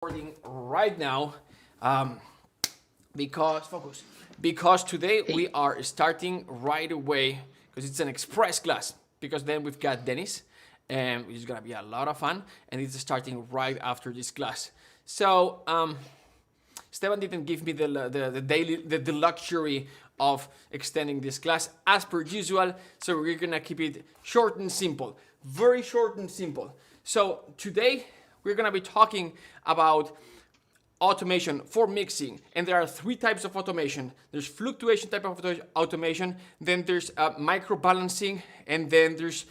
Recording right now because today we are starting right away because it's an express class because then we've got Dennis and which is gonna be a lot of fun and it's starting right after this class. So Stefan didn't give me the luxury of extending this class as per usual, so we're gonna keep it short and simple, very short and simple. So today we're gonna be talking about automation for mixing, and there are three types of automation. There's fluctuation type of automation, then there's micro balancing, and then there's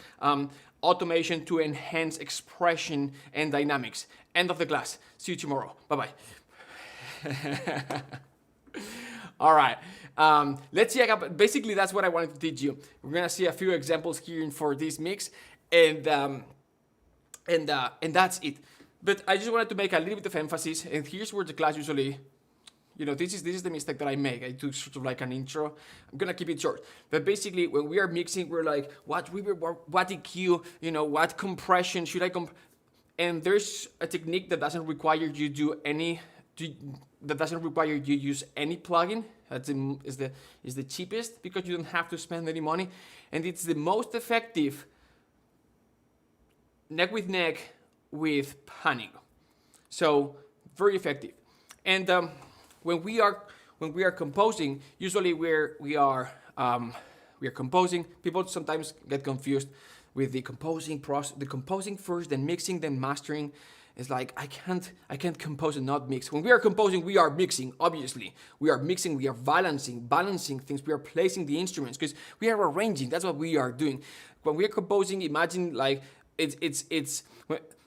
automation to enhance expression and dynamics. End of the class. See you tomorrow. Bye bye. All right. Let's see. Basically, that's what I wanted to teach you. We're gonna see a few examples here for this mix, and that's it. But I just wanted to make a little bit of emphasis, and here's where the class usually, this is the mistake that I make. I took sort of like an intro. I'm gonna keep it short. But basically, when we are mixing, we're like, what reverb, what EQ, what compression should I and there's a technique that doesn't require you use any plugin. Is the cheapest because you don't have to spend any money, and it's the most effective neck with panning. So very effective. And when we are composing, usually we are composing. People sometimes get confused with the composing process, the composing first, then mixing, then mastering. It's like I can't compose and not mix. When we are composing, we are mixing. Obviously, we are mixing. We are balancing things. We are placing the instruments because we are arranging. That's what we are doing. When we are composing, imagine like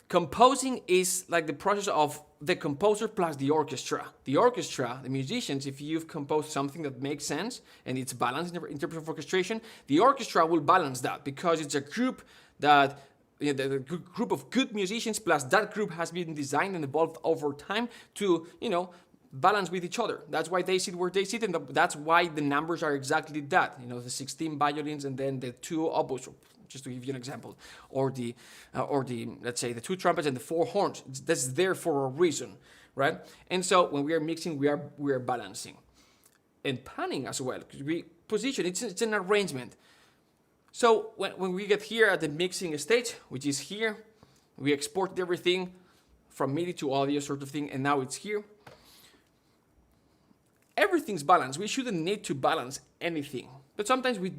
composing is like the process of the composer plus the orchestra. The orchestra, the musicians, if you've composed something that makes sense and it's balanced in terms of orchestration, the orchestra will balance that because it's a group that the group of good musicians plus that group has been designed and evolved over time to balance with each other. That's why they sit where they sit, and that's why the numbers are exactly that. The 16 violins and then the 2 oboes, just to give you an example, or the let's say the 2 trumpets and the 4 horns. That's there for a reason, right? And so when we are mixing, we are balancing, and panning as well because we position. It's an arrangement. So when we get here at the mixing stage, which is here, we export everything from MIDI to audio sort of thing, and now it's here. Everything's balanced. We shouldn't need to balance anything. But sometimes we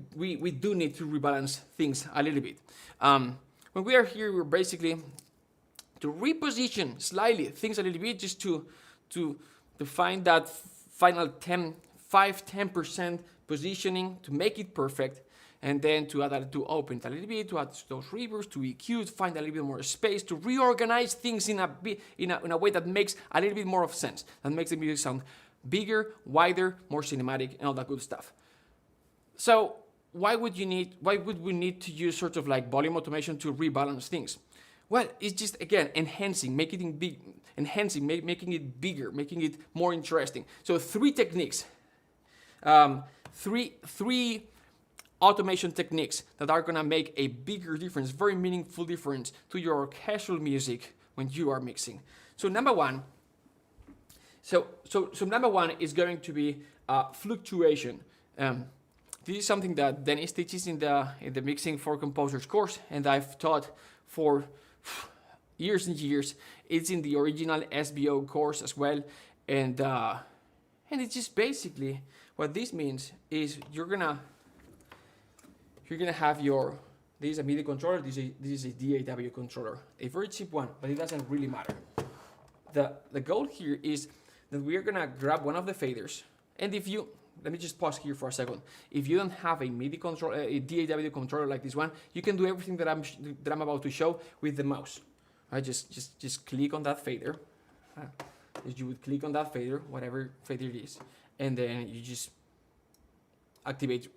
do need to rebalance things a little bit. When we are here, we're basically to reposition slightly things a little bit just to find that final 5-10% positioning to make it perfect, and then to open it a little bit, to add those reverbs, to EQ, to find a little bit more space, to reorganize things in a way that makes a little bit more of sense, that makes the music sound bigger, wider, more cinematic, and all that good stuff. So why would we need to use sort of like volume automation to rebalance things? Well, it's just, again, enhancing, making it bigger, making it more interesting. So 3 techniques, three automation techniques that are gonna make a bigger difference, very meaningful difference to your orchestral music when you are mixing. So number one is going to be fluctuation. This is something that Dennis teaches in the Mixing for Composers course, and I've taught for years and years. It's in the original SBO course as well, and it's just basically what this means is you're gonna have this is a MIDI controller, this is a DAW controller, a very cheap one, but it doesn't really matter. The goal here is that we are gonna grab one of the faders, and let me just pause here for a second. If you don't have a MIDI controller, a DAW controller like this one, you can do everything that I'm about to show with the mouse. Right? Just click on that fader. You would click on that fader, whatever fader it is, and then you just activate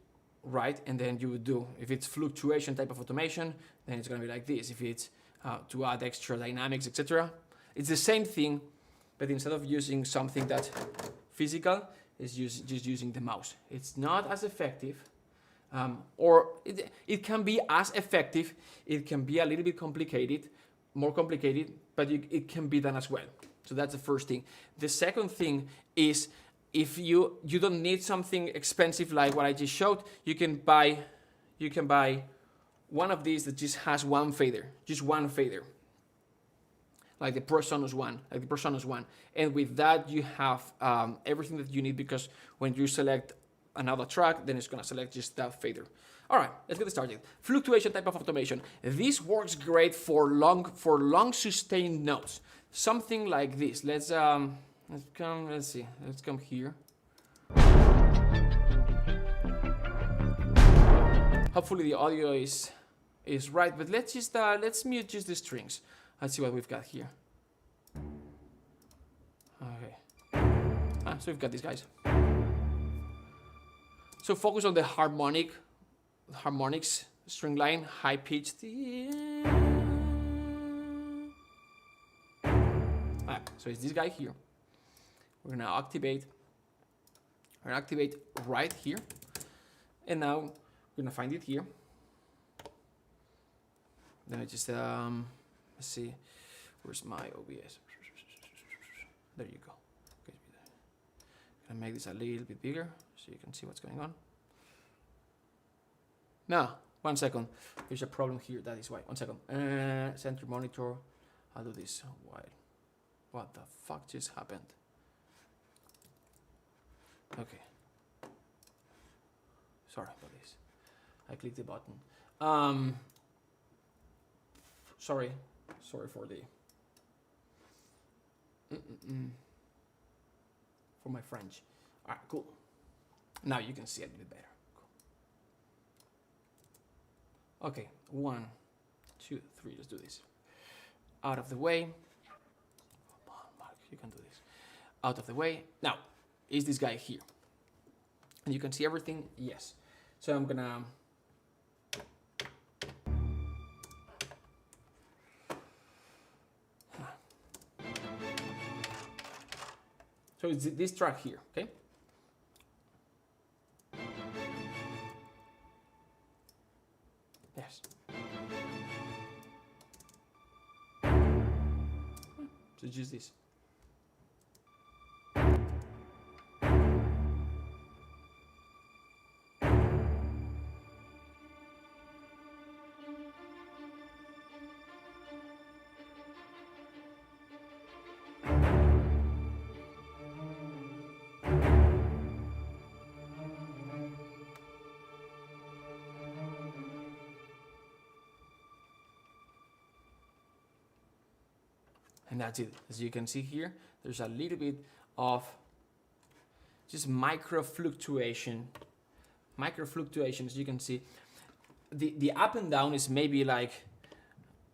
right, and then you would do, if it's fluctuation type of automation, then it's gonna be like this. If it's to add extra dynamics, etc., it's the same thing, but instead of using something that's physical, it's just using the mouse. It's not as effective, or it can be as effective. It can be a little bit complicated, more complicated, but it can be done as well. So that's the first thing. The second thing is, if you don't need something expensive like what I just showed, you can buy one of these that just has one fader, like the ProSonus one, and with that you have everything that you need, because when you select another track, then it's gonna select just that fader. All right, let's get started. Fluctuation type of automation. This works great for long sustained notes. Something like this. Let's come here. Hopefully the audio is right, but let's mute just the strings. Let's see what we've got here. Okay. So we've got these guys. So focus on the harmonics string line, high pitched. So it's this guy here. We're gonna activate right here, and now we're gonna find it here. Then I just let's see, where's my OBS? There you go. Okay. Gonna make this a little bit bigger so you can see what's going on. Now, 1 second. There's a problem here. That is why. 1 second. Center monitor. I'll do this. Why? What the fuck just happened? Okay. Sorry about this. I clicked the button. Sorry for the for my French. All right, cool. Now you can see it a bit better. Cool. Okay, 1, 2, 3. Let's do this. Out of the way. Come on, Marc, you can do this. Out of the way. Now, is this guy here? And you can see everything. Yes. So I'm gonna. So it's this track here, okay? Yes. So just this. And that's it. As you can see here, there's a little bit of just micro fluctuations. You can see the up and down is maybe like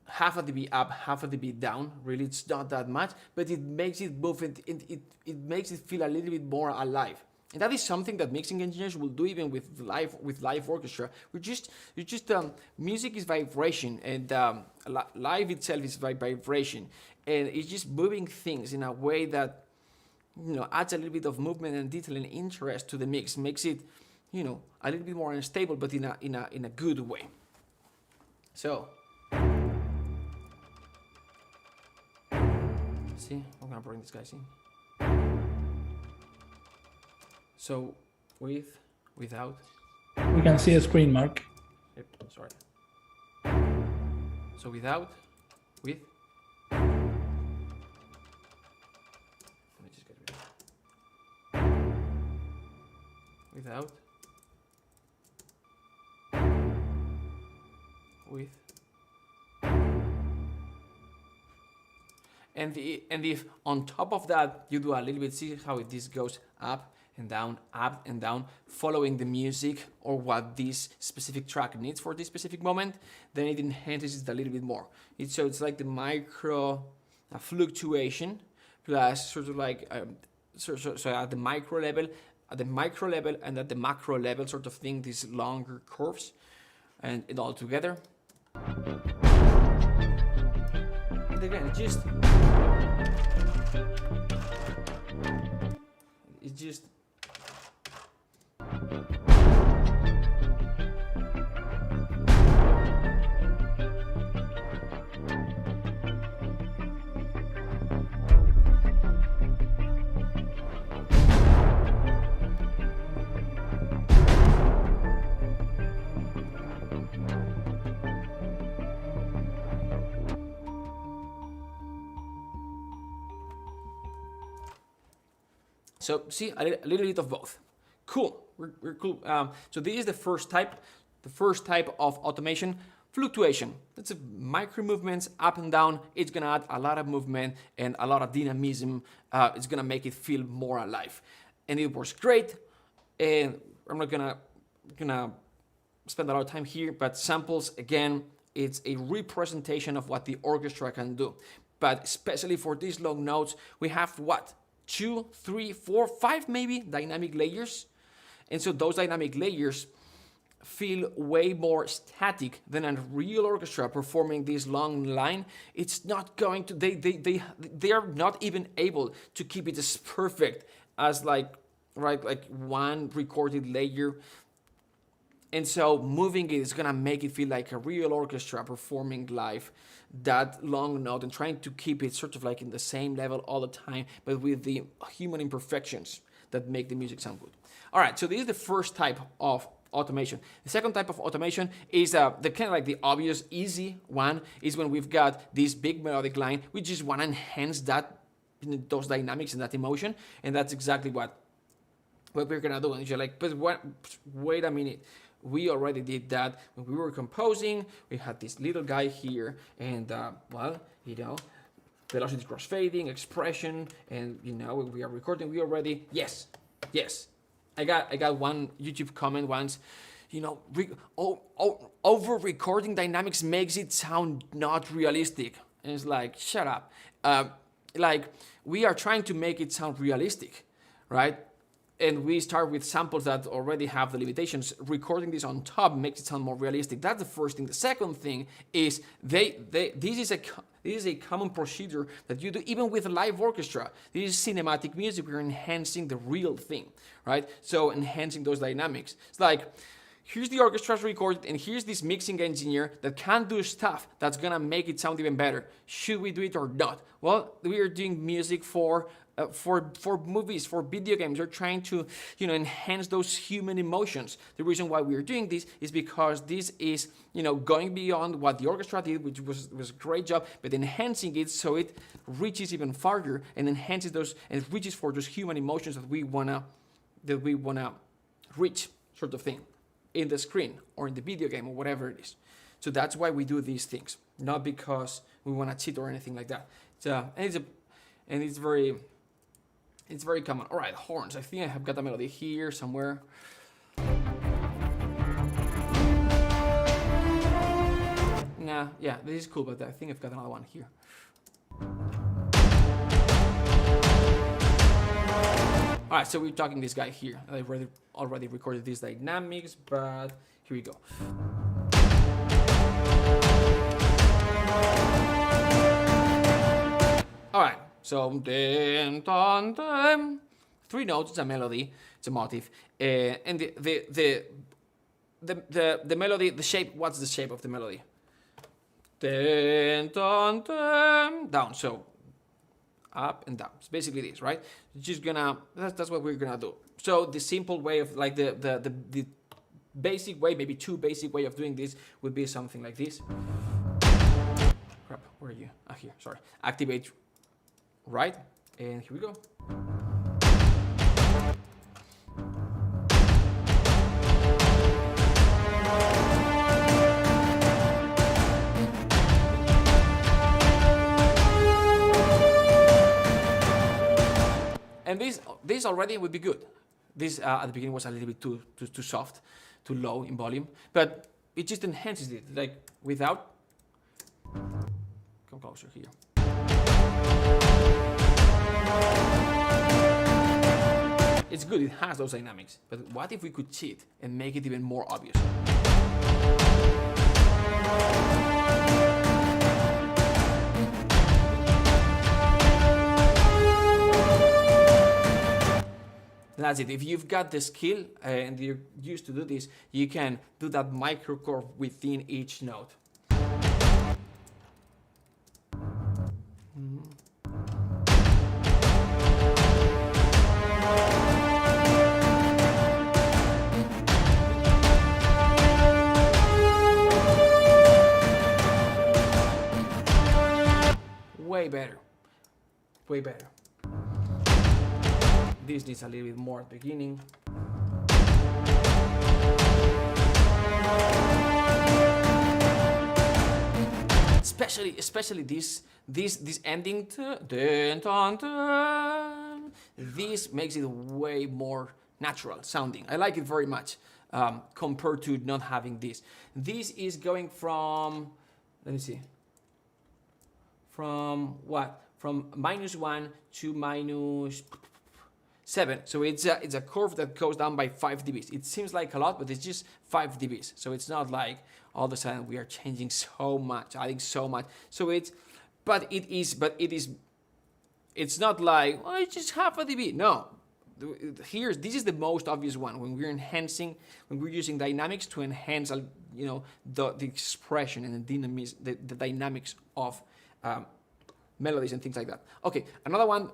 half a dB up, half a dB down. Really, it's not that much, but it makes it move. It makes it feel a little bit more alive. And that is something that mixing engineers will do even with live orchestra. Music is vibration, and live itself is vibration, and it's just moving things in a way that, you know, adds a little bit of movement and detail and interest to the mix, makes it, you know, a little bit more unstable, but in a good way. So, see, I'm gonna bring these guys in. So, without. We can see a screen, Marc. Yep, sorry. So with. Let me just get rid of it. Without. With. And if on top of that you do a little bit, see how this goes up and down, following the music or what this specific track needs for this specific moment, then it enhances it a little bit more. So it's like the micro fluctuation plus sort of like so at the micro level, and at the macro level sort of thing, these longer curves, and it all together. And again, it's just So see, a little bit of both. Cool, we're cool. So this is the first type of automation. Fluctuation. It's a micro movements up and down. It's gonna add a lot of movement and a lot of dynamism. It's gonna make it feel more alive, and it works great. And I'm not gonna spend a lot of time here, but samples again. It's a representation of what the orchestra can do. But especially for these long notes, we have what? 2, 3, 4, 5 maybe dynamic layers. And so those dynamic layers feel way more static than a real orchestra performing this long line. It's not going to, they are not even able to keep it as perfect as like one recorded layer. And so moving it is gonna make it feel like a real orchestra performing live that long note and trying to keep it sort of like in the same level all the time, but with the human imperfections that make the music sound good. All right, so this is the first type of automation. The second type of automation is the kind of like the obvious, easy one, is when we've got this big melodic line. We just want to enhance that, those dynamics and that emotion, and that's exactly what we're gonna do. And you're like, but wait a minute. We already did that when we were composing. We had this little guy here, and velocity crossfading, expression, and when we are recording, we already yes. I got one YouTube comment once, over recording dynamics makes it sound not realistic, and it's like, shut up. Like we are trying to make it sound realistic, right? And we start with samples that already have the limitations. Recording this on top makes it sound more realistic. That's the first thing. The second thing is this is a common procedure that you do even with a live orchestra. This is cinematic music. We're enhancing the real thing, right? So enhancing those dynamics. It's like, here's the orchestra's recorded, and here's this mixing engineer that can do stuff that's gonna make it sound even better. Should we do it or not? Well, we are doing music for movies, for video games. We're trying to, enhance those human emotions. The reason why we're doing this is because this is, going beyond what the orchestra did, which was a great job, but enhancing it so it reaches even farther and enhances those and reaches for those human emotions that we wanna reach, sort of thing, in the screen or in the video game or whatever it is. So that's why we do these things, not because we wanna cheat or anything like that. It's very common. All right, horns. I think I have got a melody here somewhere. Nah, yeah, this is cool, but I think I've got another one here. All right, so we're talking this guy here. I already recorded these dynamics, but here we go. All right. So, 3 notes, it's a melody, it's a motif, and the melody, the shape. What's the shape of the melody? Down. So, up and down. It's basically this, right? Just that's what we're gonna do. So the simple way of like the basic way, maybe too basic way of doing this would be something like this. Crap, where are you? Ah, here. Sorry. Activate. Right, and here we go. And this already would be good. This at the beginning was a little bit too soft, too low in volume, but it just enhances it. Like without. Come closer here. It's good, it has those dynamics, but what if we could cheat and make it even more obvious? That's it. If you've got the skill and you're used to do this, you can do that microchord within each note. Way better. This needs a little bit more at the beginning. Especially this ending. This makes it way more natural sounding. I like it very much compared to not having this. This is going from, let me see, from what? From -1 to -7. So it's a curve that goes down by 5 dBs. It seems like a lot, but it's just 5 dBs. So it's not like all of a sudden we are changing so much, adding so much. So it's not like, oh, it's just half a dB. No, this is the most obvious one when we're enhancing, when we're using dynamics to enhance, the expression and the dynamics of melodies and things like that. Okay, another one.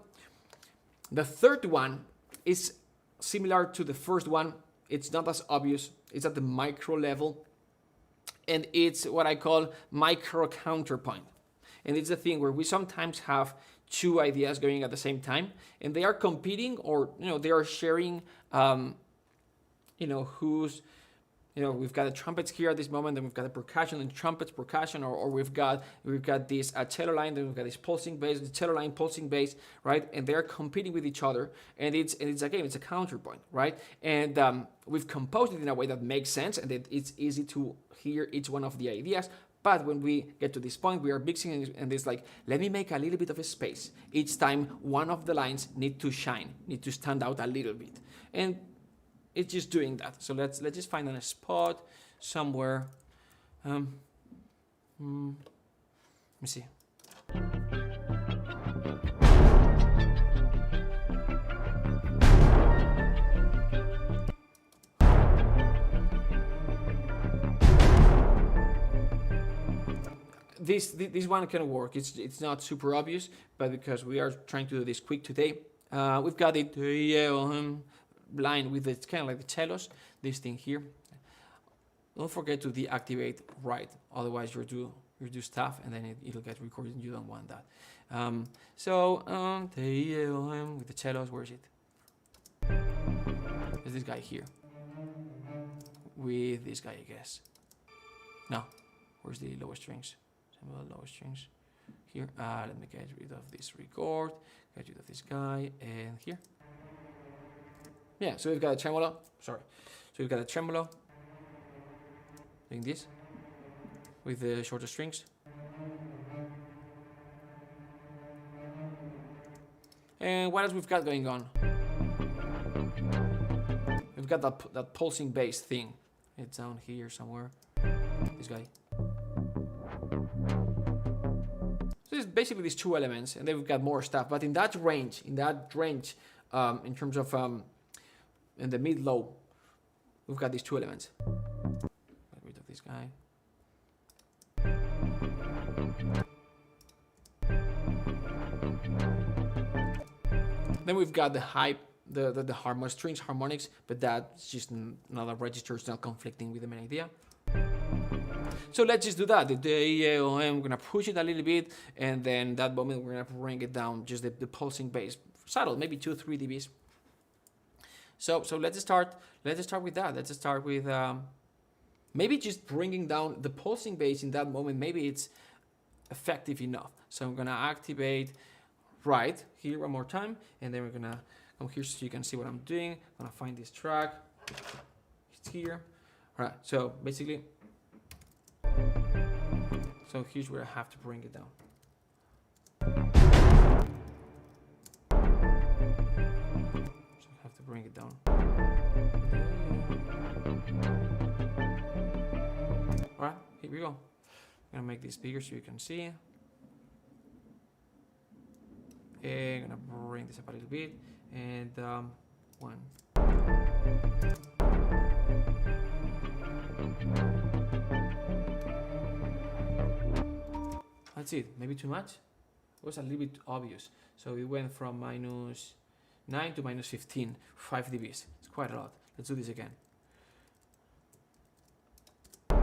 The third one is similar to the first one. It's not as obvious. It's at the micro level. And it's what I call micro counterpoint. And it's a thing where we sometimes have two ideas going at the same time, and they are competing, or they are sharing. We've got the trumpets here at this moment, then we've got the percussion and trumpets, percussion, or we've got this cello line, then we've got this pulsing bass, the cello line, pulsing bass, right? And they're competing with each other, and it's a counterpoint, right? And we've composed it in a way that makes sense, and it's easy to hear each one of the ideas. But when we get to this point, we are mixing, and it's like, let me make a little bit of a space. Each time, one of the lines need to stand out a little bit, and it's just doing that. So let's just find a spot somewhere. Let me see. This one can work. It's not super obvious, but because we are trying to do this quick today, we've got it line with it's kind of like the cellos. This thing here. Don't forget to deactivate right, otherwise you do stuff and then it'll get recorded. And you don't want that. With the cellos, where is it? There's this guy here. With this guy, I guess. No, where's the lower strings? Lower strings here. Let me get rid of this record, get rid of this guy, and here. Yeah, so we've got a tremolo. Sorry. So we've got a tremolo doing this with the shorter strings. And what else we've got going on? We've got that pulsing bass thing. It's down here somewhere. This guy. So it's basically these two elements, and then we've got more stuff. But in that range, in terms of in the mid-low, we've got these two elements. Get rid of this guy. Then we've got the high, the harmonics, but that's just another register. It's not conflicting with the main idea. So let's just do that. I'm gonna push it a little bit, and then that moment we're gonna bring it down, just the pulsing bass, subtle, maybe 2-3 dBs. So let's start with that. Let's start with maybe just bringing down the pulsing bass in that moment. Maybe it's effective enough. So I'm gonna activate right here one more time, and then we're gonna come here so you can see what I'm doing. I'm gonna find this track. It's here. All right. So basically, here's where I have to bring it down. Bring it down. Alright, here we go. I'm gonna make this bigger so you can see. And I'm gonna bring this up a little bit. And one. That's it. Maybe too much? It was a little bit obvious. So it went from -9 to -15, 5 dBs. It's quite a lot. Let's do this again. I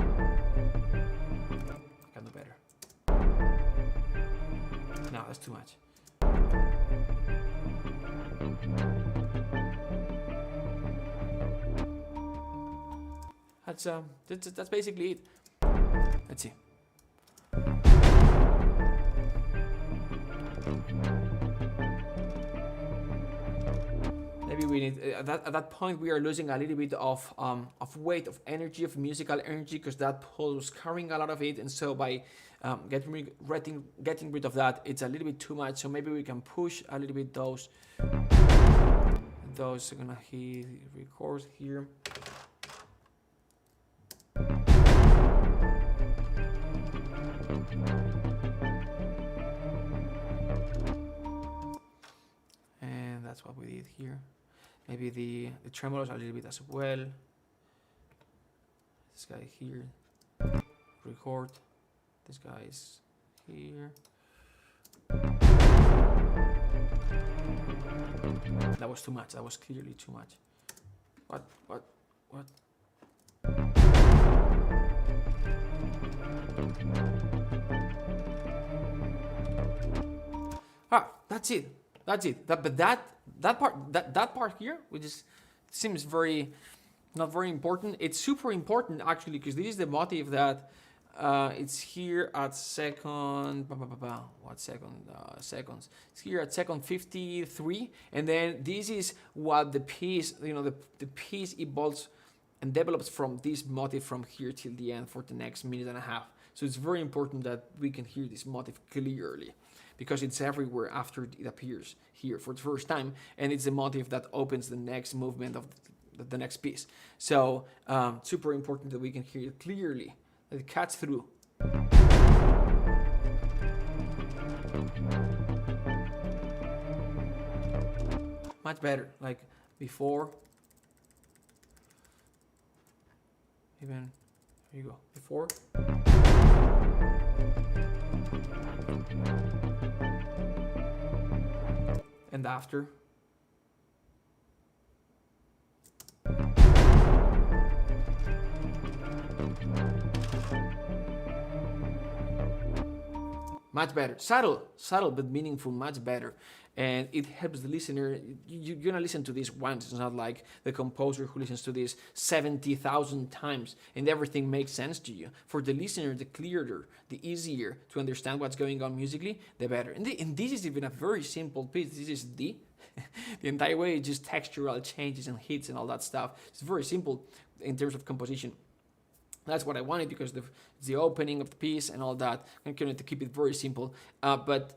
can do better. No, that's too much. That's basically it. Let's see. Maybe we need at that point we are losing a little bit of weight, of energy, of musical energy, because that pole was carrying a lot of it, and so by getting rid of that, it's a little bit too much. So maybe we can push a little bit those. Are gonna hit record here. And that's what we did here. Maybe the tremolos a little bit as well. This guy here. Record. This guy is here. That was too much. That was clearly too much. What? That's it. But that part here, which is seems not very important. It's super important actually, because this is the motive that it's here at second. What second? Seconds. It's here at second 53, and then this is what the piece. The piece evolves and develops from this motif from here till the end for the next minute and a half. So it's very important that we can hear this motif clearly, because it's everywhere after it appears here for the first time, and it's the motif that opens the next movement of the next piece. So super important that we can hear it clearly, that it cuts through. Much better, like before. Even, here you go, before. And after. Much better. Subtle but meaningful, much better. And it helps the listener. You're gonna listen to this once. It's not like the composer who listens to this 70,000 times and everything makes sense to you. For the listener, the clearer, the easier to understand what's going on musically, the better. And this is even a very simple piece. This is D. The entire way is just textural changes and hits and all that stuff. It's very simple in terms of composition. That's what I wanted, because it's the opening of the piece and all that. I'm going to keep it very simple, but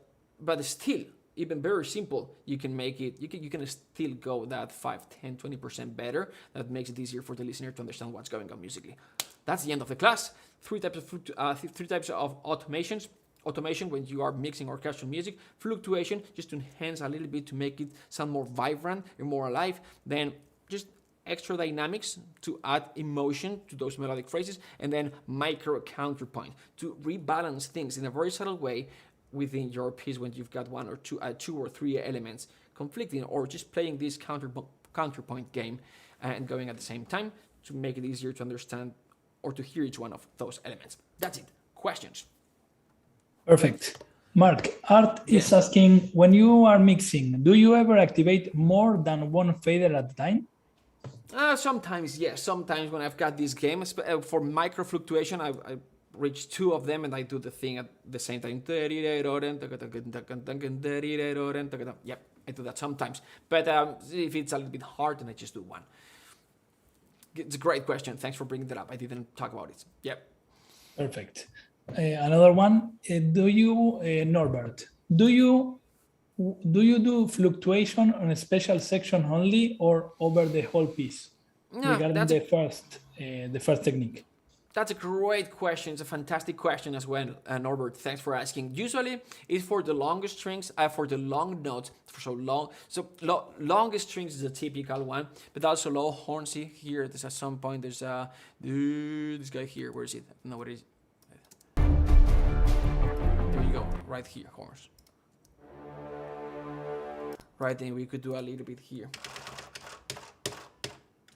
still, even very simple, you can make it. You can still go that 5, 10, 20% better. That makes it easier for the listener to understand what's going on musically. That's the end of the class. Three types of automations. Automation when you are mixing orchestral music. Fluctuation, just to enhance a little bit, to make it sound more vibrant and more alive. Then just extra dynamics to add emotion to those melodic phrases, and then micro counterpoint to rebalance things in a very subtle way within your piece when you've got one or two or three elements conflicting, or just playing this counterpoint game and going at the same time to make it easier to understand or to hear each one of those elements. That's it. Questions? Perfect. Marc, Art is asking, when you are mixing, do you ever activate more than one fader at a time? Sometimes, yes. Sometimes when I've got these games, for micro fluctuation, I reach two of them and I do the thing at the same time. Yep, I do that sometimes. But if it's a little bit hard, then I just do one. It's a great question. Thanks for bringing that up. I didn't talk about it. Yep. Perfect. Another one. Norbert, do you do fluctuation on a special section only, or over the whole piece? No, regarding the first technique. That's a great question. It's a fantastic question as well, Norbert. Thanks for asking. Usually, it's for the longest strings, for the long notes. Longest strings is a typical one, but also low horns. See here, there's at some point there's this guy here. Where is it? No, what is it? There you go, right here, horns. Right, then we could do a little bit here.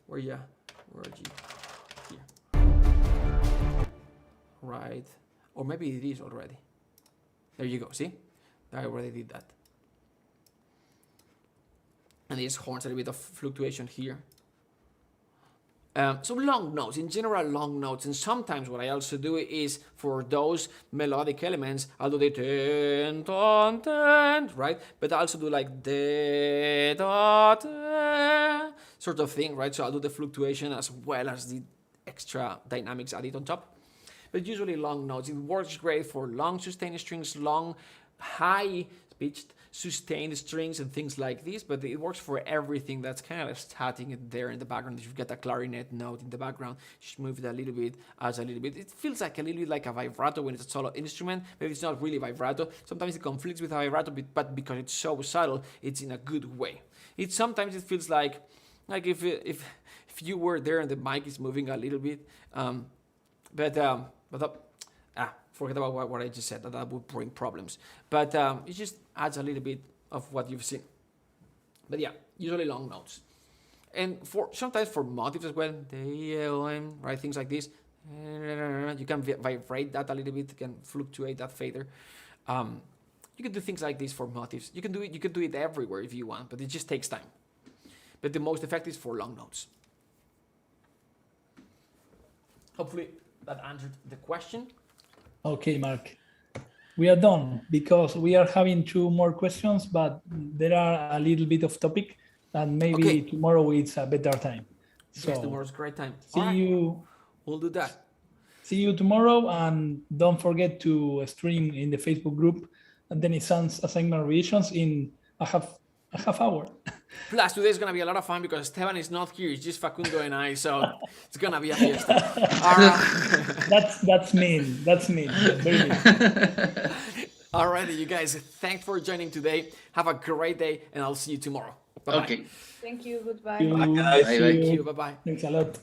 Where are you? Here. Right. Or maybe it is already. There you go, see? I already did that. And these horns, a little bit of fluctuation here. So long notes, in general, long notes. And sometimes what I also do is for those melodic elements, I'll do the ten, ton, ten, right? But I also do like de, da, da, sort of thing, right? So I'll do the fluctuation as well as the extra dynamics added on top. But usually long notes. It works great for long sustained strings, long high pitched sustained strings and things like this, but it works for everything that's kind of static there in the background. If you've got a clarinet note in the background, just move it a little bit, adds a little bit. It feels like a little bit like a vibrato when it's a solo instrument, but it's not really vibrato. Sometimes it conflicts with a vibrato, but because it's so subtle, it's in a good way. Sometimes it feels like if you were there and the mic is moving a little bit, forget about what I just said. That would bring problems. But it just adds a little bit of what you've seen. But yeah, usually long notes. And sometimes for motifs as well, right, things like this. You can vibrate that a little bit. You can fluctuate that fader. You can do things like this for motifs. You can do it everywhere if you want, but it just takes time. But the most effective is for long notes. Hopefully that answered the question. Okay, Marc. We are done because we are having 2 more questions, but there are a little bit of topic and maybe tomorrow it's a better time. So yes, tomorrow's a great time. See you. We'll do that. See you tomorrow, and don't forget to stream in the Facebook group and then it's assignment revisions in a half hour. Plus, today's going to be a lot of fun because Esteban is not here. It's just Facundo and I, so it's going to be a fiesta. That's mean. That's mean. Very mean. Alrighty, you guys. Thanks for joining today. Have a great day, and I'll see you tomorrow. Bye-bye. Okay. Thank you. Goodbye. Bye, guys. Thank you. Bye-bye. Thanks a lot.